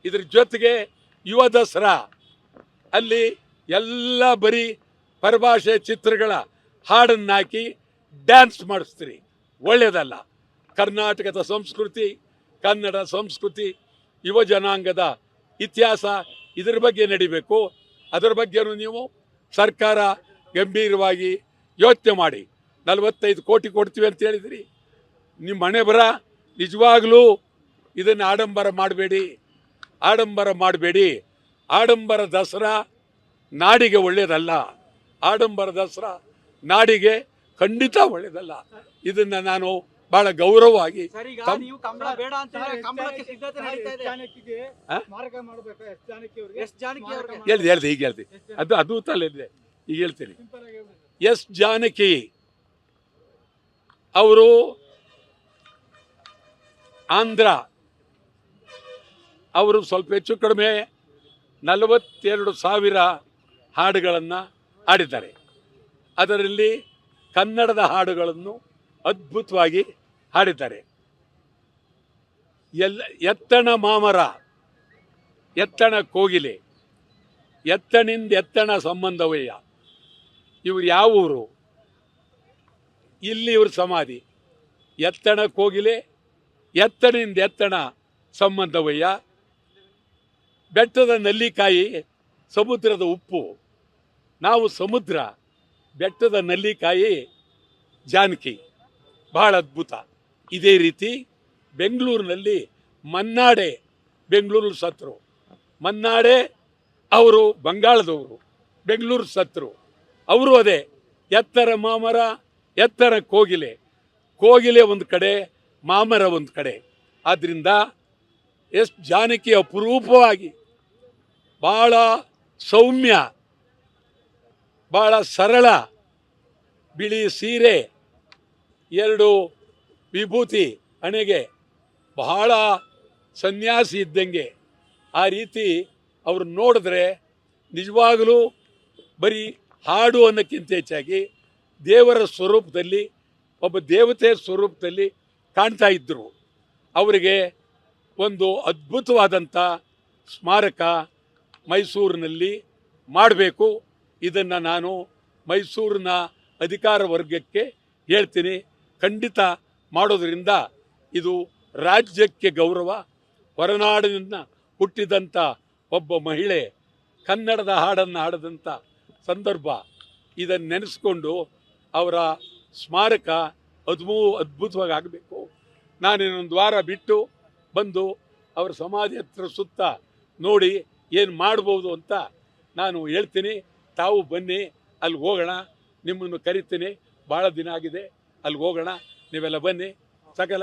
ಇದ್ರ ಜೊತೆಗೆ ಯುವ ದಸರಾ ಅಲ್ಲಿ ಎಲ್ಲ ಬರೀ ಪರಭಾಷೆ ಚಿತ್ರಗಳ ಹಾಡನ್ನು ಹಾಕಿ ಡ್ಯಾನ್ಸ್ ಮಾಡಿಸ್ತೀರಿ, ಒಳ್ಳೆಯದಲ್ಲ. ಕರ್ನಾಟಕದ ಸಂಸ್ಕೃತಿ, ಕನ್ನಡ ಸಂಸ್ಕೃತಿ, ಯುವ ಜನಾಂಗದ ಇತಿಹಾಸ ಇದರ ಬಗ್ಗೆ ನಡಿಬೇಕು. ಅದರ ಬಗ್ಗೆನೂ ನೀವು ಸರ್ಕಾರ ಗಂಭೀರವಾಗಿ ಯೋಚನೆ ಮಾಡಿ. 45 ಕೋಟಿ ಕೊಡ್ತೀವಿ ಅಂತ ಹೇಳಿದ್ರಿ, ನಿಮ್ಮ ಹಣೆ ಬರ. ನಿಜವಾಗಲೂ ಇದನ್ನು ಆಡಂಬರ ಮಾಡಬೇಡಿ. ಆಡಂಬರ ದಸರಾ ನಾಡಿಗೆ ಒಳ್ಳೆಯದಲ್ಲ. ಆಡಂಬರ ದಸರಾ ನಾಡಿಗೆ ಖಂಡಿತ ಒಳ್ಳೆಯದಲ್ಲ. ಇದನ್ನು ನಾನು ಬಹಳ ಗೌರವವಾಗಿ ಹೇಳ್ದೆ. ಅದು ತಲೆಯಿದೆ, ಈಗ ಹೇಳ್ತೀನಿ. ಎಸ್ ಜಾನಕಿ ಅವರು ಆಂಧ್ರ, ಅವರು ಸ್ವಲ್ಪ ಹೆಚ್ಚು ಕಡಿಮೆ 42,000 ಹಾಡುಗಳನ್ನು ಹಾಡಿದ್ದಾರೆ. ಅದರಲ್ಲಿ ಕನ್ನಡದ ಹಾಡುಗಳನ್ನು ಅದ್ಭುತವಾಗಿ ಹಾಡಿದ್ದಾರೆ. ಎತ್ತಣ ಮಾಮರ, ಎತ್ತಣ ಕೋಗಿಲೆ, ಎತ್ತಣಿಂದ ಎತ್ತಣ ಸಂಬಂಧವಯ್ಯ. ಇವರು ಯಾವ ಊರು? ಇಲ್ಲಿ ಇವ್ರ ಸಮಾಧಿ. ಎತ್ತಣ ಕೋಗಿಲೆ, ಎತ್ತಣಿಂದ ಎತ್ತಣ ಸಂಬಂಧವಯ್ಯ. ಬೆಟ್ಟದ ನಲ್ಲಿಕಾಯಿ, ಸಮುದ್ರದ ಉಪ್ಪು. ನಾವು ಸಮುದ್ರ, ಬೆಟ್ಟದ ನಲ್ಲಿಕಾಯಿ ಜಾನಕಿ. ಬಹಳ ಅದ್ಭುತ. ಇದೇ ರೀತಿ ಬೆಂಗಳೂರಿನಲ್ಲಿ ಮನ್ನಾಡೆ, ಬೆಂಗಳೂರು ಸತ್ರು. ಮನ್ನಾಡೆ ಅವರು ಬಂಗಾಳದವರು, ಬೆಂಗಳೂರು ಸತ್ರು. ಅವರು ಅದೇ ಎತ್ತರ ಮಾಮರ, ಎತ್ತರ ಕೋಗಿಲೆ. ಕೋಗಿಲೆ ಒಂದು ಕಡೆ, ಮಾಮರ ಒಂದು ಕಡೆ. ಆದ್ದರಿಂದ ಎಸ್ ಜಾನಕಿ ಅಪರೂಪವಾಗಿ ಭಾಳ ಸೌಮ್ಯ, ಭಾಳ ಸರಳ, ಬಿಳಿ ಸೀರೆ, 2 ವಿಭೂತಿ ಹಣೆಗೆ, ಬಹಳ ಸನ್ಯಾಸಿ ಇದ್ದಂಗೆ. ಆ ರೀತಿ ಅವ್ರು ನೋಡಿದ್ರೆ ನಿಜವಾಗಲೂ ಬರೀ ಹಾಡು ಅನ್ನೋಕ್ಕಿಂತ ಹೆಚ್ಚಾಗಿ ದೇವರ ಸ್ವರೂಪದಲ್ಲಿ, ಒಬ್ಬ ದೇವತೆ ಸ್ವರೂಪದಲ್ಲಿ ಕಾಣ್ತಾ ಇದ್ದರು. ಅವರಿಗೆ ಒಂದು ಅದ್ಭುತವಾದಂಥ ಸ್ಮಾರಕ ಮೈಸೂರಿನಲ್ಲಿ ಮಾಡಬೇಕು. ಇದನ್ನು ನಾನು ಮೈಸೂರಿನ ಅಧಿಕಾರ ವರ್ಗಕ್ಕೆ ಹೇಳ್ತೀನಿ. ಖಂಡಿತ ಮಾಡೋದರಿಂದ ಇದು ರಾಜ್ಯಕ್ಕೆ ಗೌರವ. ಹೊರನಾಡಿನಿಂದ ಹುಟ್ಟಿದಂಥ ಒಬ್ಬ ಮಹಿಳೆ ಕನ್ನಡದ ಹಾಡನ್ನು ಹಾಡಿದಂಥ ಸಂದರ್ಭ, ಇದನ್ನು ನೆನೆಸ್ಕೊಂಡು ಅವರ ಸ್ಮಾರಕ ಅದ್ಭುತವಾಗಿ ಆಗಬೇಕು. ನಾನಿನ್ನೊಂದು ವಾರ ಬಿಟ್ಟು ಬಂದು ಅವರ ಸಮಾಧಿ ಹತ್ರ ಸುತ್ತ ನೋಡಿ ಏನು ಮಾಡ್ಬೋದು ಅಂತ ನಾನು ಹೇಳ್ತೀನಿ. ತಾವು ಬನ್ನಿ, ಅಲ್ಲಿ ಹೋಗೋಣ. ನಿಮ್ಮನ್ನು ಕರಿತೀನಿ. ಭಾಳ ದಿನ ಆಗಿದೆ, ಅಲ್ಲಿ ಹೋಗೋಣ. ನೀವೆಲ್ಲ ಬನ್ನಿ. ಸಕಲ